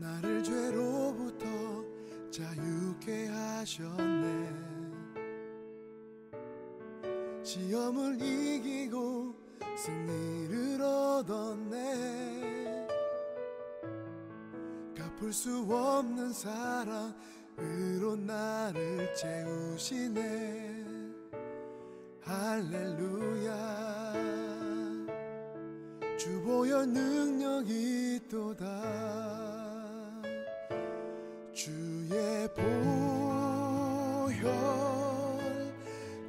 나를 죄로부터 자유케 하셨네. 시험을 이기고 승리를 얻었네. 갚을 수 없는 사랑으로 나를 채우시네. 할렐루야. 주 보혈 능력이 있도다. 주의 보혈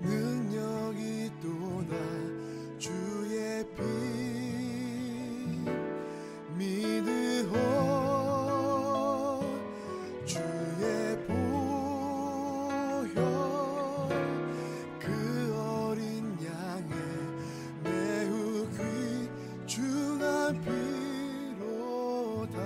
능력이 있도다. 주의 피 믿으오. 주의 보혈 그 어린 양의 매우 귀중한 피로다.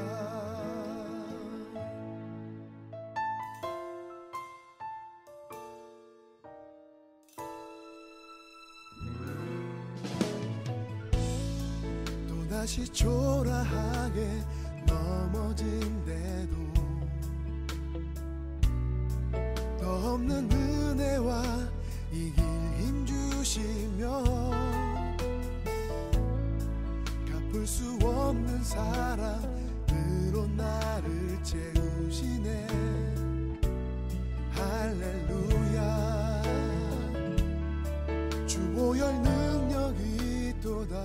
또다시 초라하게 넘어진대도 더 없는 은혜와 이길 힘 주시며 갚을 수 없는 사랑으로 나를 채우시네. 할렐루야. 주 보혈 능력이 있도다.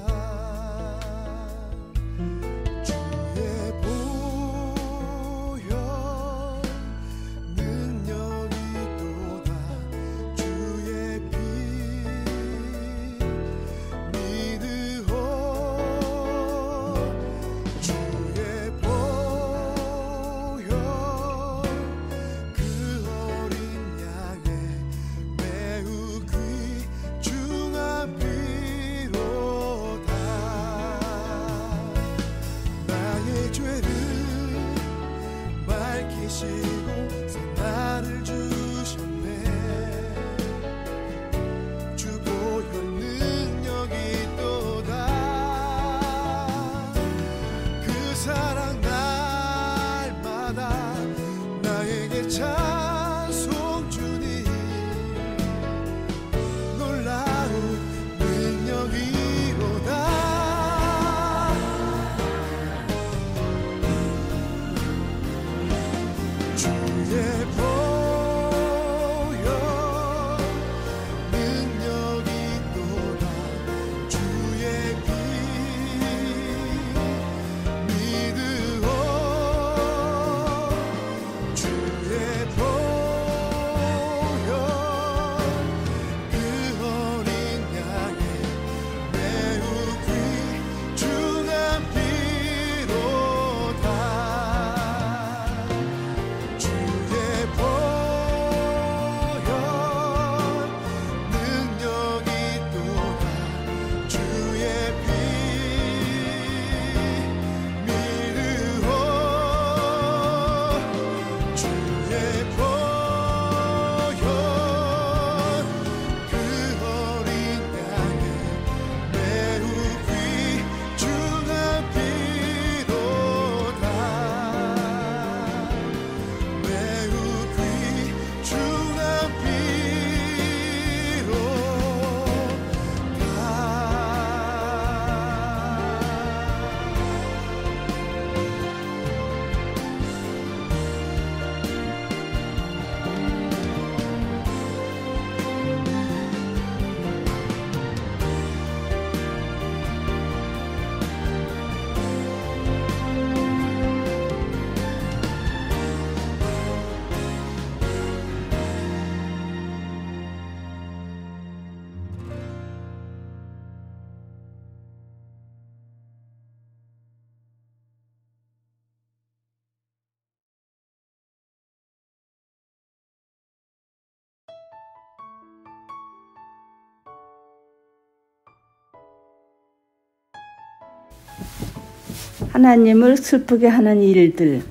하나님을 슬프게 하는 일들.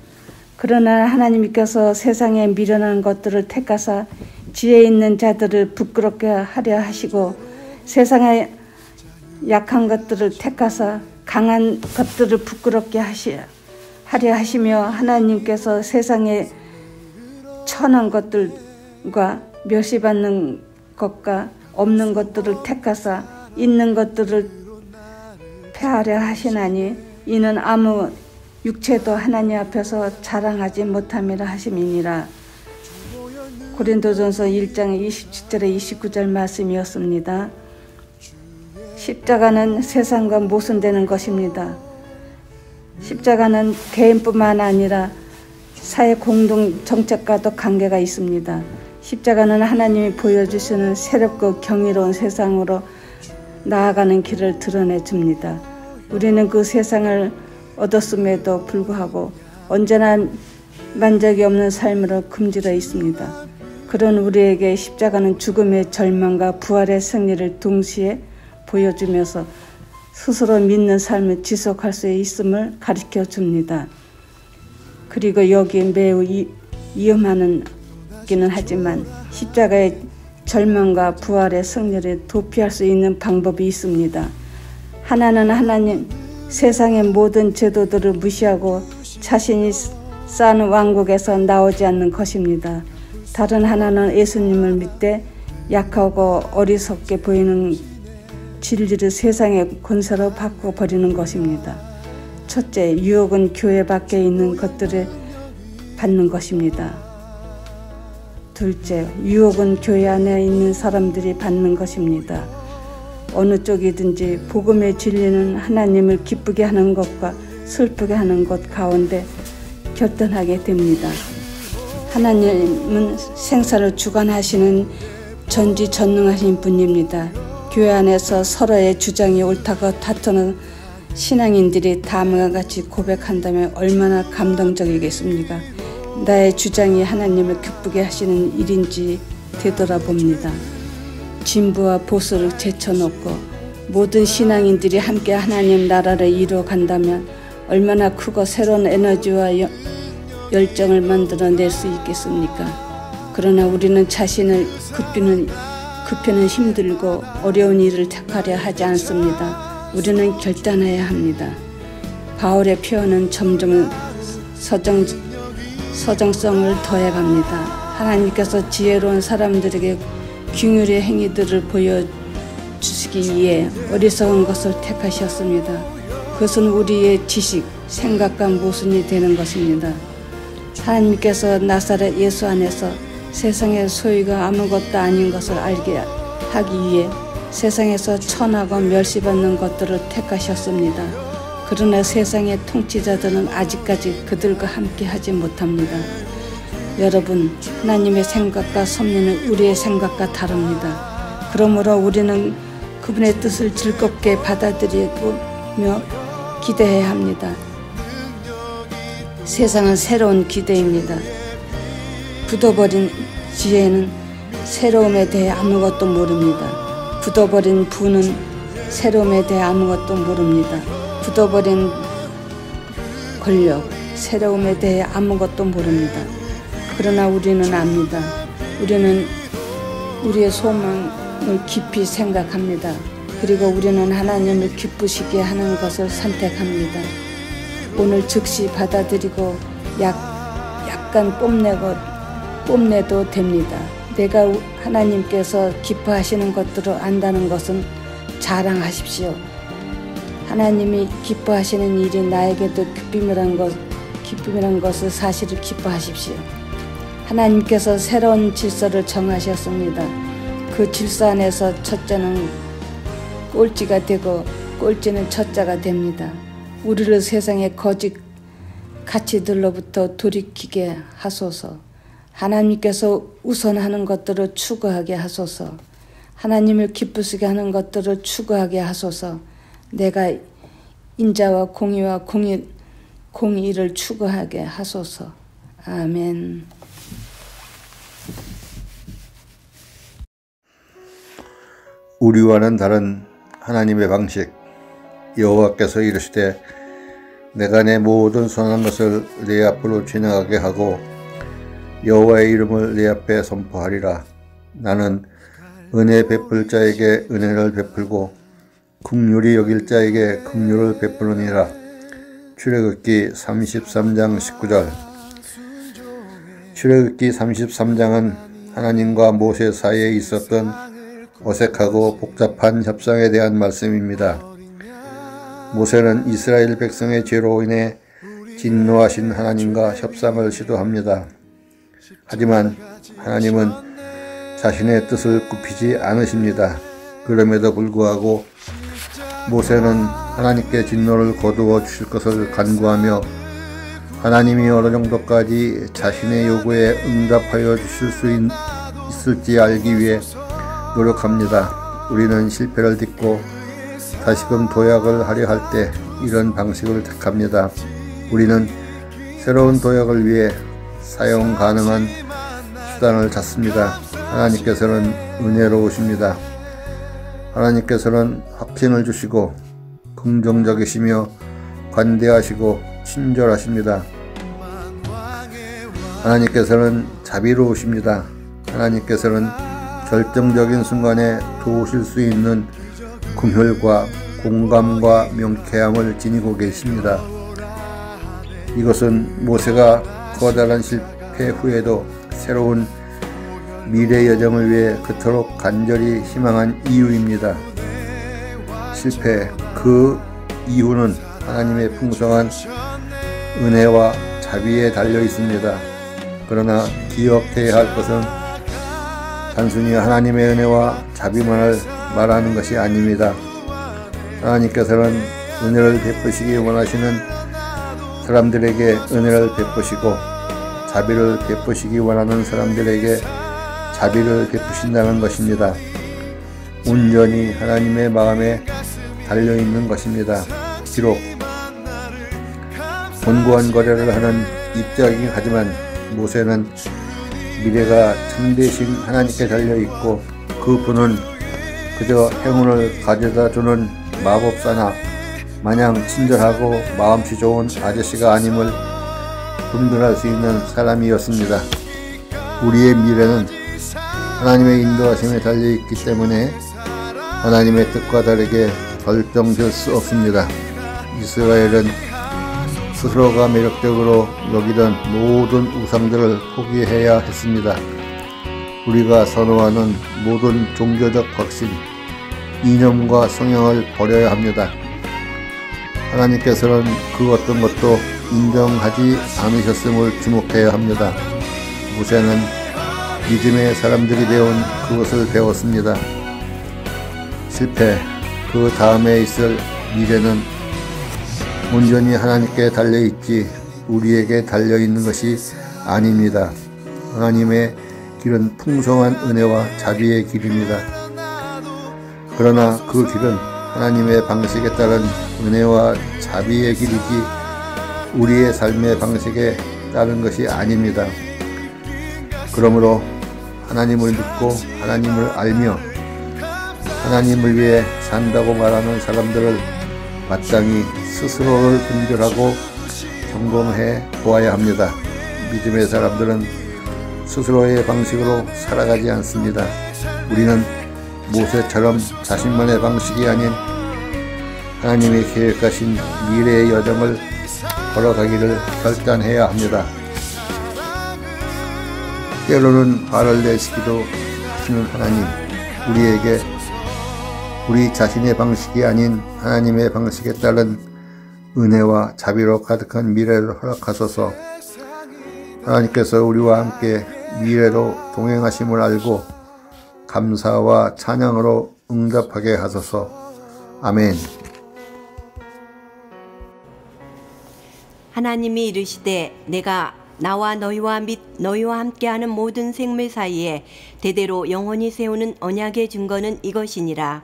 그러나 하나님께서 세상에 미련한 것들을 택하사 지혜 있는 자들을 부끄럽게 하려 하시고 세상에 약한 것들을 택하사 강한 것들을 부끄럽게 하려 하시며 하나님께서 세상에 천한 것들과 멸시받는 것과 없는 것들을 택하사 있는 것들을 폐하려 하시나니 이는 아무 육체도 하나님 앞에서 자랑하지 못함이라 하심이니라. 고린도전서 1장 27절에 29절 말씀이었습니다. 십자가는 세상과 모순되는 것입니다. 십자가는 개인뿐만 아니라 사회 공동 정책과도 관계가 있습니다. 십자가는 하나님이 보여주시는 새롭고 경이로운 세상으로 나아가는 길을 드러내 줍니다. 우리는 그 세상을 얻었음에도 불구하고 언제나 만족이 없는 삶으로 금지되어 있습니다. 그런 우리에게 십자가는 죽음의 절망과 부활의 승리를 동시에 보여주면서 스스로 믿는 삶을 지속할 수 있음을 가르쳐 줍니다. 그리고 여기에 매우 위험하기는 하지만 십자가의 절망과 부활의 승리를 도피할 수 있는 방법이 있습니다. 하나는 하나님 세상의 모든 제도들을 무시하고 자신이 쌓은 왕국에서 나오지 않는 것입니다. 다른 하나는 예수님을 믿되 약하고 어리석게 보이는 진리를 세상의 권세로 바꿔버리는 것입니다. 첫째, 유혹은 교회 밖에 있는 것들을 받는 것입니다. 둘째, 유혹은 교회 안에 있는 사람들이 받는 것입니다. 어느 쪽이든지 복음의 진리는 하나님을 기쁘게 하는 것과 슬프게 하는 것 가운데 결단하게 됩니다. 하나님은 생사를 주관하시는 전지전능하신 분입니다. 교회 안에서 서로의 주장이 옳다고 다투는 신앙인들이 다음과 같이 고백한다면 얼마나 감동적이겠습니까? 나의 주장이 하나님을 기쁘게 하시는 일인지 되돌아봅니다. 진부와 보수를 제쳐놓고 모든 신앙인들이 함께 하나님 나라를 이루어간다면 얼마나 크고 새로운 에너지와 열정을 만들어낼 수 있겠습니까? 그러나 우리는 자신을 급히는 힘들고 어려운 일을 택하려 하지 않습니다. 우리는 결단해야 합니다. 바울의 표현은 점점 서정성을 더해갑니다. 하나님께서 지혜로운 사람들에게 긍휼의 행위들을 보여주시기 위해 어리석은 것을 택하셨습니다. 그것은 우리의 지식, 생각과 모순이 되는 것입니다. 하나님께서 나사렛 예수 안에서 세상의 소유가 아무것도 아닌 것을 알게 하기 위해 세상에서 천하고 멸시받는 것들을 택하셨습니다. 그러나 세상의 통치자들은 아직까지 그들과 함께 하지 못합니다. 여러분, 하나님의 생각과 섭리는 우리의 생각과 다릅니다. 그러므로 우리는 그분의 뜻을 즐겁게 받아들이며 기대해야 합니다. 세상은 새로운 기대입니다. 굳어버린 지혜는 새로움에 대해 아무것도 모릅니다. 굳어버린 부는 새로움에 대해 아무것도 모릅니다. 굳어버린 권력, 새로움에 대해 아무것도 모릅니다. 그러나 우리는 압니다. 우리는 우리의 소망을 깊이 생각합니다. 그리고 우리는 하나님을 기쁘시게 하는 것을 선택합니다. 오늘 즉시 받아들이고 약간 뽐내도 됩니다. 내가 하나님께서 기뻐하시는 것들을 안다는 것은 자랑하십시오. 하나님이 기뻐하시는 일이 나에게도 기쁨이란 것을 사실을 기뻐하십시오. 하나님께서 새로운 질서를 정하셨습니다. 그 질서 안에서 첫째는 꼴찌가 되고 꼴찌는 첫째가 됩니다. 우리를 세상의 거짓 가치들로부터 돌이키게 하소서. 하나님께서 우선하는 것들을 추구하게 하소서. 하나님을 기쁘시게 하는 것들을 추구하게 하소서. 내가 인자와 공의와 공의를 추구하게 하소서. 아멘. 우리와는 다른 하나님의 방식. 여호와께서 이르시되 내가 내 모든 선한 것을 네 앞으로 지나가게 하고 여호와의 이름을 네 앞에 선포하리라. 나는 은혜 베풀 자에게 은혜를 베풀고 긍휼히 여길 자에게 긍휼을 베푸느니라. 출애굽기 33장 19절. 출애굽기 33장은 하나님과 모세 사이에 있었던 어색하고 복잡한 협상에 대한 말씀입니다. 모세는 이스라엘 백성의 죄로 인해 진노하신 하나님과 협상을 시도합니다. 하지만 하나님은 자신의 뜻을 굽히지 않으십니다. 그럼에도 불구하고 모세는 하나님께 진노를 거두어 주실 것을 간구하며 하나님이 어느 정도까지 자신의 요구에 응답하여 주실 수 있을지 알기 위해 노력합니다. 우리는 실패를 딛고 다시금 도약을 하려 할 때 이런 방식을 택합니다. 우리는 새로운 도약을 위해 사용 가능한 수단을 찾습니다. 하나님께서는 은혜로우십니다. 하나님께서는 확신을 주시고 긍정적이시며 관대하시고 친절하십니다. 하나님께서는 자비로우십니다. 하나님께서는 결정적인 순간에 도우실 수 있는 긍휼과 공감과 명쾌함을 지니고 계십니다. 이것은 모세가 커다란 실패 후에도 새로운 미래 여정을 위해 그토록 간절히 희망한 이유입니다. 실패 그 이유는 하나님의 풍성한 은혜와 자비에 달려 있습니다. 그러나 기억해야 할 것은 단순히 하나님의 은혜와 자비만을 말하는 것이 아닙니다. 하나님께서는 은혜를 베푸시기 원하시는 사람들에게 은혜를 베푸시고 자비를 베푸시기 원하는 사람들에게 자비를 베푸신다는 것입니다. 온전히 하나님의 마음에 달려있는 것입니다. 비록 곤고한 거래를 하는 입장이긴 하지만 모세는 미래가 참되신 하나님께 달려있고 그분은 그저 행운을 가져다주는 마법사나 마냥 친절하고 마음씨 좋은 아저씨가 아님을 분별할 수 있는 사람이었습니다. 우리의 미래는 하나님의 인도하심에 달려있기 때문에 하나님의 뜻과 다르게 결정될 수 없습니다. 이스라엘은 스스로가 매력적으로 여기던 모든 우상들을 포기해야 했습니다. 우리가 선호하는 모든 종교적 확신, 이념과 성향을 버려야 합니다. 하나님께서는 그 어떤 것도 인정하지 않으셨음을 주목해야 합니다. 모세는 믿음의 사람들이 배운 그것을 배웠습니다. 실패, 그 다음에 있을 미래는 온전히 하나님께 달려있지 우리에게 달려있는 것이 아닙니다. 하나님의 길은 풍성한 은혜와 자비의 길입니다. 그러나 그 길은 하나님의 방식에 따른 은혜와 자비의 길이지 우리의 삶의 방식에 따른 것이 아닙니다. 그러므로 하나님을 믿고 하나님을 알며 하나님을 위해 산다고 말하는 사람들을 마땅히 스스로를 분별하고 점검해 보아야 합니다. 믿음의 사람들은 스스로의 방식으로 살아가지 않습니다. 우리는 모세처럼 자신만의 방식이 아닌 하나님의 계획하신 미래의 여정을 걸어가기를 결단해야 합니다. 때로는 화를 내시기도 하시는 하나님, 우리에게 우리 자신의 방식이 아닌 하나님의 방식에 따른 은혜와 자비로 가득한 미래를 허락하소서. 하나님께서 우리와 함께 미래로 동행하심을 알고 감사와 찬양으로 응답하게 하소서. 아멘. 하나님이 이르시되 내가 나와 너희와 및 너희와 함께하는 모든 생물 사이에 대대로 영원히 세우는 언약의 증거는 이것이니라.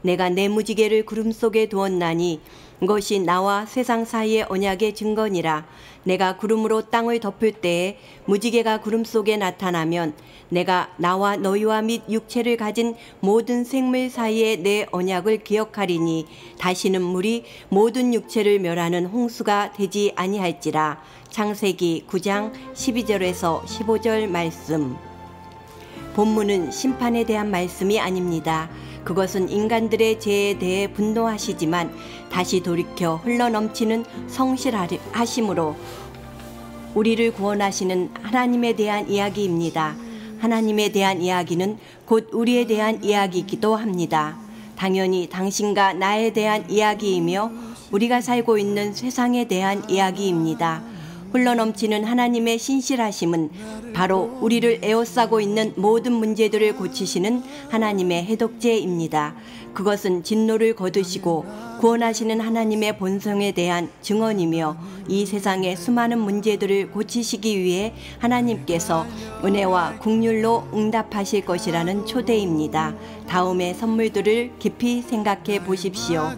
내가 내 무지개를 구름 속에 두었나니 이것이 나와 세상 사이의 언약의 증거니라. 내가 구름으로 땅을 덮을 때에 무지개가 구름 속에 나타나면 내가 나와 너희와 및 육체를 가진 모든 생물 사이에 내 언약을 기억하리니 다시는 물이 모든 육체를 멸하는 홍수가 되지 아니할지라. 창세기 9장 12절에서 15절 말씀. 본문은 심판에 대한 말씀이 아닙니다. 그것은 인간들의 죄에 대해 분노하시지만 다시 돌이켜 흘러넘치는 성실하심으로 우리를 구원하시는 하나님에 대한 이야기입니다. 하나님에 대한 이야기는 곧 우리에 대한 이야기이기도 합니다. 당연히 당신과 나에 대한 이야기이며 우리가 살고 있는 세상에 대한 이야기입니다. 흘러넘치는 하나님의 신실하심은 바로 우리를 에워싸고 있는 모든 문제들을 고치시는 하나님의 해독제입니다. 그것은 진노를 거두시고 구원하시는 하나님의 본성에 대한 증언이며 이 세상의 수많은 문제들을 고치시기 위해 하나님께서 은혜와 긍휼로 응답하실 것이라는 초대입니다. 다음의 선물들을 깊이 생각해 보십시오.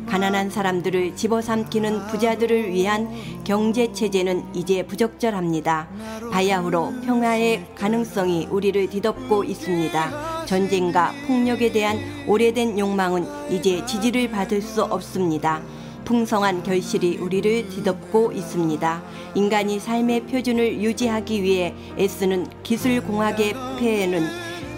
가난한 사람들을 집어삼키는 부자들을 위한 경제체제는 이제 부적절합니다. 바야흐로 평화의 가능성이 우리를 뒤덮고 있습니다. 전쟁과 폭력에 대한 오래된 욕망은 이제 지지를 받을 수 없습니다. 풍성한 결실이 우리를 뒤덮고 있습니다. 인간이 삶의 표준을 유지하기 위해 애쓰는 기술공학의 폐해는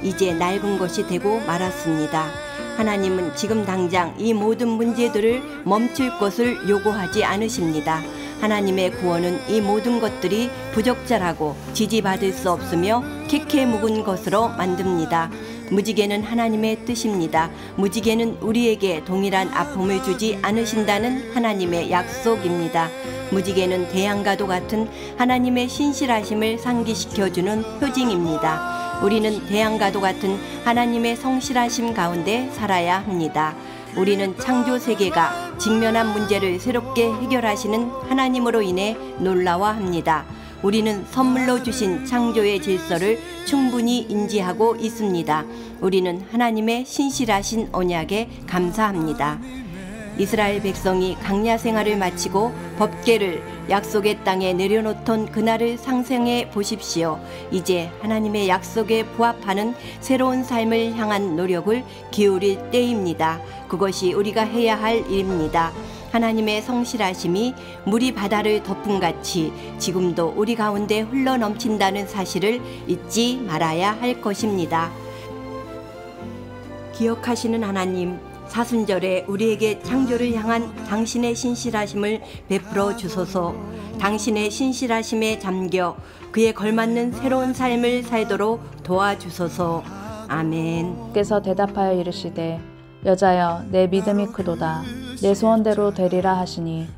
이제 낡은 것이 되고 말았습니다. 하나님은 지금 당장 이 모든 문제들을 멈출 것을 요구하지 않으십니다. 하나님의 구원은 이 모든 것들이 부적절하고 지지받을 수 없으며 캐캐 묵은 것으로 만듭니다. 무지개는 하나님의 뜻입니다. 무지개는 우리에게 동일한 아픔을 주지 않으신다는 하나님의 약속입니다. 무지개는 태양과도 같은 하나님의 신실하심을 상기시켜주는 표징입니다. 우리는 태양과도 같은 하나님의 성실하심 가운데 살아야 합니다. 우리는 창조 세계가 직면한 문제를 새롭게 해결하시는 하나님으로 인해 놀라워합니다. 우리는 선물로 주신 창조의 질서를 충분히 인지하고 있습니다. 우리는 하나님의 신실하신 언약에 감사합니다. 이스라엘 백성이 광야 생활을 마치고 법궤를 약속의 땅에 내려놓던 그날을 상상해 보십시오. 이제 하나님의 약속에 부합하는 새로운 삶을 향한 노력을 기울일 때입니다. 그것이 우리가 해야 할 일입니다. 하나님의 성실하심이 물이 바다를 덮음같이 지금도 우리 가운데 흘러넘친다는 사실을 잊지 말아야 할 것입니다. 기억하시는 하나님, 사순절에 우리에게 창조를 향한 당신의 신실하심을 베풀어 주소서. 당신의 신실하심에 잠겨 그에 걸맞는 새로운 삶을 살도록 도와주소서. 아멘. 께서 대답하여 이르시되 여자여 내 믿음이 크도다. 내 소원대로 되리라 하시니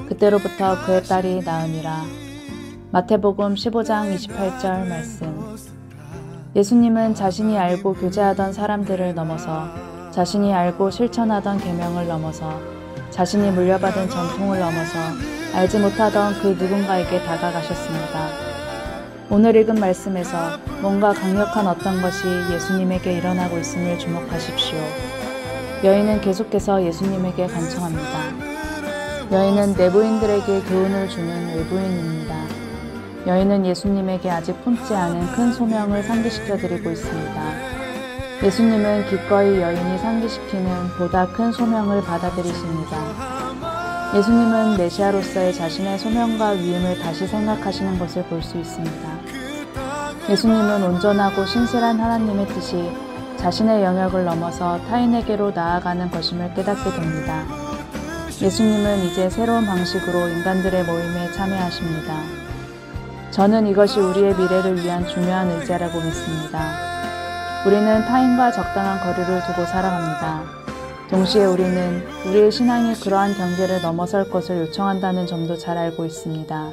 그때로부터 그의 딸이 나으니라. 마태복음 15장 28절 말씀. 예수님은 자신이 알고 교제하던 사람들을 넘어서 자신이 알고 실천하던 계명을 넘어서 자신이 물려받은 전통을 넘어서 알지 못하던 그 누군가에게 다가가셨습니다. 오늘 읽은 말씀에서 뭔가 강력한 어떤 것이 예수님에게 일어나고 있음을 주목하십시오. 여인은 계속해서 예수님에게 간청합니다. 여인은 내부인들에게 교훈을 주는 외부인입니다. 여인은 예수님에게 아직 품지 않은 큰 소명을 상기시켜 드리고 있습니다. 예수님은 기꺼이 여인이 상기시키는 보다 큰 소명을 받아들이십니다. 예수님은 메시아로서의 자신의 소명과 위임을 다시 생각하시는 것을 볼 수 있습니다. 예수님은 온전하고 신실한 하나님의 뜻이 자신의 영역을 넘어서 타인에게로 나아가는 것임을 깨닫게 됩니다. 예수님은 이제 새로운 방식으로 인간들의 모임에 참여하십니다. 저는 이것이 우리의 미래를 위한 중요한 의지라고 믿습니다. 우리는 타인과 적당한 거리를 두고 살아갑니다. 동시에 우리는 우리의 신앙이 그러한 경계를 넘어설 것을 요청한다는 점도 잘 알고 있습니다.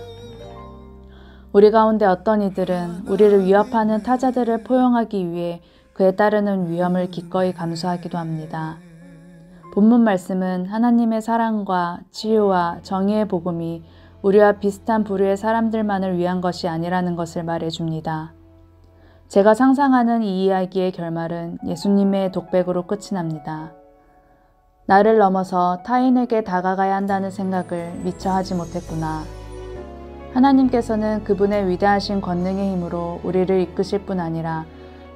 우리 가운데 어떤 이들은 우리를 위협하는 타자들을 포용하기 위해 그에 따르는 위험을 기꺼이 감수하기도 합니다. 본문 말씀은 하나님의 사랑과 치유와 정의의 복음이 우리와 비슷한 부류의 사람들만을 위한 것이 아니라는 것을 말해줍니다. 제가 상상하는 이 이야기의 결말은 예수님의 독백으로 끝이 납니다. 나를 넘어서 타인에게 다가가야 한다는 생각을 미처 하지 못했구나. 하나님께서는 그분의 위대하신 권능의 힘으로 우리를 이끄실 뿐 아니라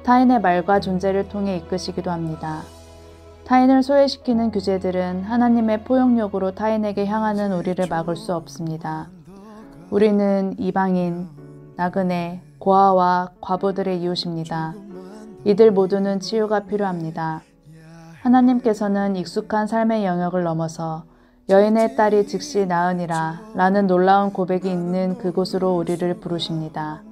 타인의 말과 존재를 통해 이끄시기도 합니다. 타인을 소외시키는 규제들은 하나님의 포용력으로 타인에게 향하는 우리를 막을 수 없습니다. 우리는 이방인, 나그네, 고아와 과부들의 이웃입니다. 이들 모두는 치유가 필요합니다. 하나님께서는 익숙한 삶의 영역을 넘어서 여인의 딸이 즉시 나으니라 라는 놀라운 고백이 있는 그곳으로 우리를 부르십니다.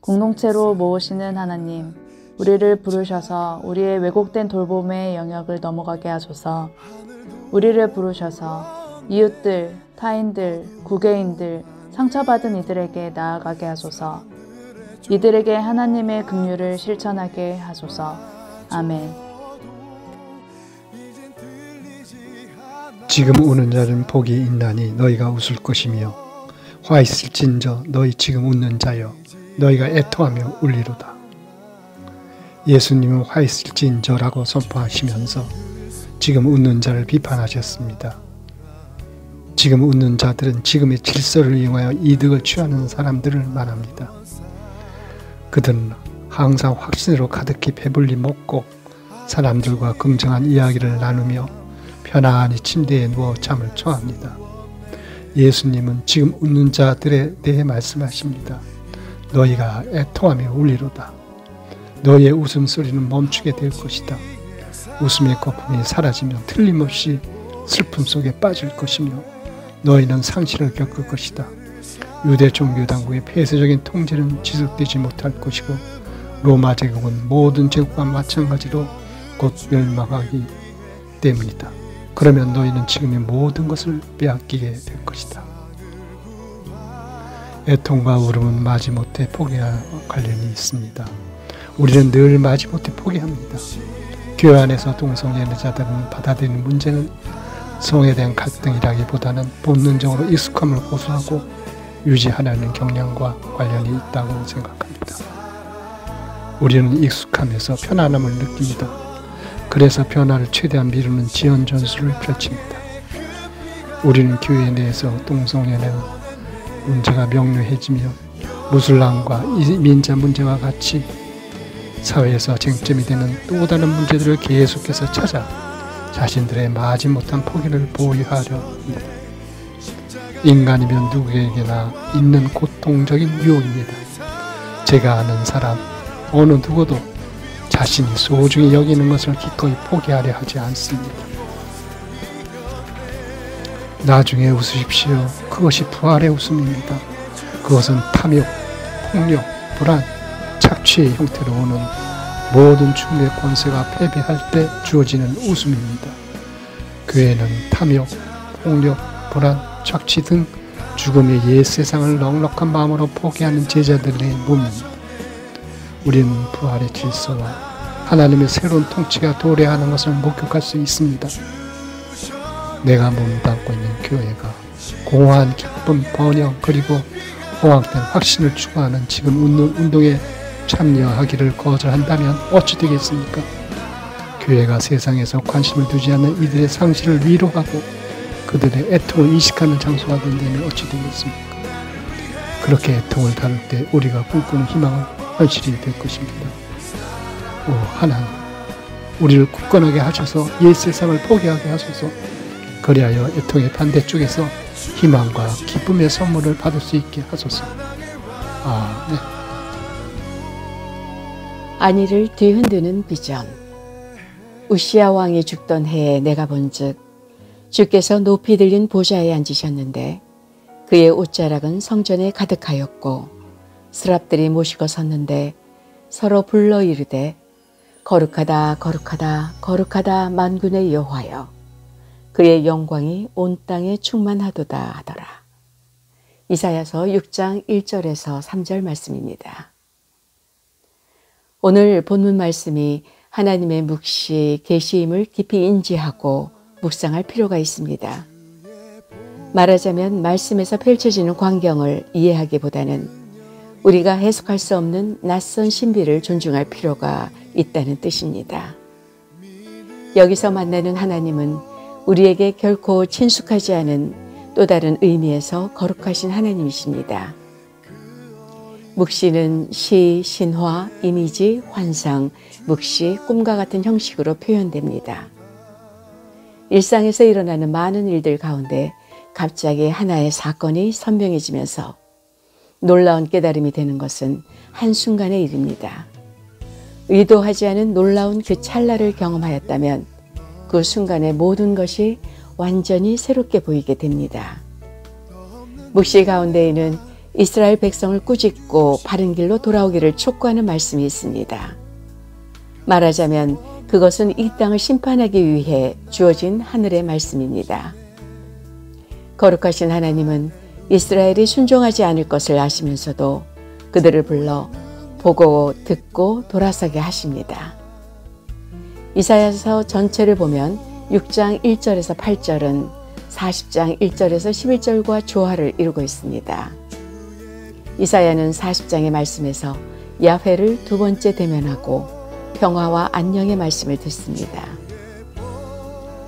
공동체로 모으시는 하나님, 우리를 부르셔서 우리의 왜곡된 돌봄의 영역을 넘어가게 하소서. 우리를 부르셔서 이웃들, 타인들, 구개인들, 상처받은 이들에게 나아가게 하소서. 이들에게 하나님의 긍휼을 실천하게 하소서. 아멘. 지금 우는 자는 복이 있나니 너희가 웃을 것이며 화 있을진저 너희 지금 웃는 자여 너희가 애통하며 울리로다. 예수님은 화 있을진저라고 선포하시면서 지금 웃는 자를 비판하셨습니다. 지금 웃는 자들은 지금의 질서를 이용하여 이득을 취하는 사람들을 말합니다. 그들은 항상 확신으로 가득히 배불리 먹고 사람들과 긍정한 이야기를 나누며 편안히 침대에 누워 잠을 청합니다. 예수님은 지금 웃는 자들에 대해 말씀하십니다. 너희가 애통하며 울리로다. 너희의 웃음소리는 멈추게 될 것이다. 웃음의 거품이 사라지면 틀림없이 슬픔 속에 빠질 것이며 너희는 상실을 겪을 것이다. 유대 종교 당국의 폐쇄적인 통제는 지속되지 못할 것이고 로마 제국은 모든 제국과 마찬가지로 곧 멸망하기 때문이다. 그러면 너희는 지금의 모든 것을 빼앗기게 될 것이다. 애통과 울음은 마지못해 포기와 관련이 있습니다. 우리는 늘 마지못해 포기합니다. 교회 안에서 동성애자들은 받아들이는 문제는 성에 대한 갈등이라기보다는 본능적으로 익숙함을 고수하고 유지하려는 경향과 관련이 있다고 생각합니다. 우리는 익숙함에서 편안함을 느낍니다. 그래서 변화를 최대한 미루는 지연 전술을 펼칩니다. 우리는 교회 내에서 동성애는 문제가 명료해지며 무슬람과 이민자 문제와 같이 사회에서 쟁점이 되는 또 다른 문제들을 계속해서 찾아 자신들의 마지못한 포기를 보유하려 합니다. 인간이면 누구에게나 있는 고통적인 유혹입니다. 제가 아는 사람 어느 누구도 자신이 소중히 여기는 것을 기꺼이 포기하려 하지 않습니다. 나중에 웃으십시오. 그것이 부활의 웃음입니다. 그것은 탐욕, 폭력, 불안, 착취의 형태로 오는 모든 죽음의 권세가 패배할 때 주어지는 웃음입니다. 교회는 탐욕, 폭력, 불안, 착취 등 죽음의 옛 세상을 넉넉한 마음으로 포기하는 제자들의 몸입니다. 우리는 부활의 질서와 하나님의 새로운 통치가 도래하는 것을 목격할 수 있습니다. 내가 몸담고 있는 교회가 공허한 기쁨, 번영 그리고 홍학된 확신을 추구하는 지금 웃는 운동에 참여하기를 거절한다면 어찌 되겠습니까? 교회가 세상에서 관심을 두지 않는 이들의 상실을 위로하고 그들의 애통을 인식하는 장소가 된다면 어찌 되겠습니까? 그렇게 애통을 다룰 때 우리가 꿈꾸는 희망은 현실이 될 것입니다. 오 하나님, 우리를 굳건하게 하셔서 옛 세상을 포기하게 하소서. 그리하여 애통의 반대쪽에서 희망과 기쁨의 선물을 받을 수 있게 하소서. 아멘. 안위를 뒤흔드는 비전. 우시야 왕이 죽던 해에 내가 본즉 주께서 높이 들린 보좌에 앉으셨는데 그의 옷자락은 성전에 가득하였고 스랍들이 모시고 섰는데 서로 불러 이르되 거룩하다 거룩하다 거룩하다 만군의 여호와여 그의 영광이 온 땅에 충만하도다 하더라. 이사야서 6장 1절에서 3절 말씀입니다. 오늘 본문 말씀이 하나님의 묵시, 계시임을 깊이 인지하고 묵상할 필요가 있습니다. 말하자면 말씀에서 펼쳐지는 광경을 이해하기보다는 우리가 해석할 수 없는 낯선 신비를 존중할 필요가 있다는 뜻입니다. 여기서 만나는 하나님은 우리에게 결코 친숙하지 않은 또 다른 의미에서 거룩하신 하나님이십니다. 묵시는 시, 신화, 이미지, 환상, 묵시, 꿈과 같은 형식으로 표현됩니다. 일상에서 일어나는 많은 일들 가운데 갑자기 하나의 사건이 선명해지면서 놀라운 깨달음이 되는 것은 한순간의 일입니다. 의도하지 않은 놀라운 그 찰나를 경험하였다면 그 순간의 모든 것이 완전히 새롭게 보이게 됩니다. 묵시 가운데에는 이스라엘 백성을 꾸짖고 바른 길로 돌아오기를 촉구하는 말씀이 있습니다. 말하자면 그것은 이 땅을 심판하기 위해 주어진 하늘의 말씀입니다. 거룩하신 하나님은 이스라엘이 순종하지 않을 것을 아시면서도 그들을 불러 보고 듣고 돌아서게 하십니다. 이사야서 전체를 보면 6장 1절에서 8절은 40장 1절에서 11절과 조화를 이루고 있습니다. 이사야는 40장의 말씀에서 야훼를 두 번째 대면하고 평화와 안녕의 말씀을 듣습니다.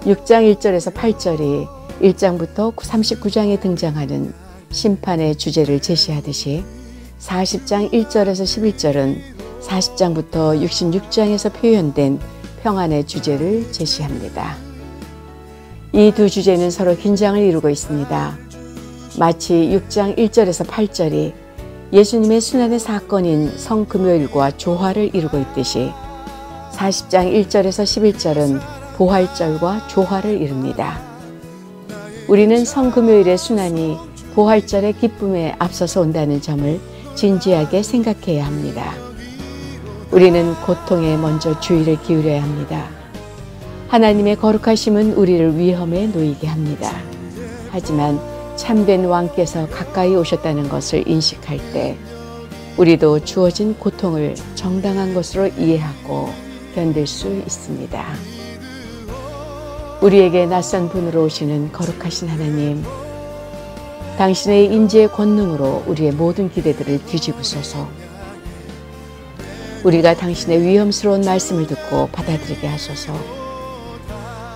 6장 1절에서 8절이 1장부터 39장에 등장하는 심판의 주제를 제시하듯이 40장 1절에서 11절은 40장부터 66장에서 표현된 평안의 주제를 제시합니다. 이 두 주제는 서로 긴장을 이루고 있습니다. 마치 6장 1절에서 8절이 예수님의 순환의 사건인 성금요일과 조화를 이루고 있듯이 40장 1절에서 11절은 부활절과 조화를 이룹니다. 우리는 성금요일의 순환이 부활절의 기쁨에 앞서서 온다는 점을 진지하게 생각해야 합니다. 우리는 고통에 먼저 주의를 기울여야 합니다. 하나님의 거룩하심은 우리를 위험에 놓이게 합니다. 하지만 참된 왕께서 가까이 오셨다는 것을 인식할 때 우리도 주어진 고통을 정당한 것으로 이해하고 견딜 수 있습니다. 우리에게 낯선 분으로 오시는 거룩하신 하나님, 당신의 임재의 권능으로 우리의 모든 기대들을 뒤집으소서. 우리가 당신의 위험스러운 말씀을 듣고 받아들이게 하소서.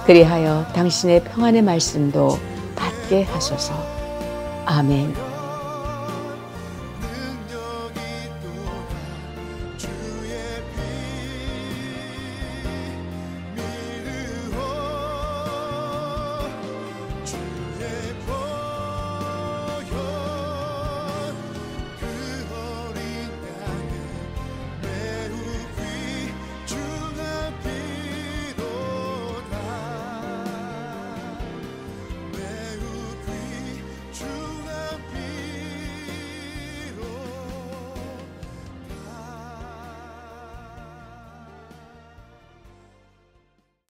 그리하여 당신의 평안의 말씀도 받게 하소서. 아멘.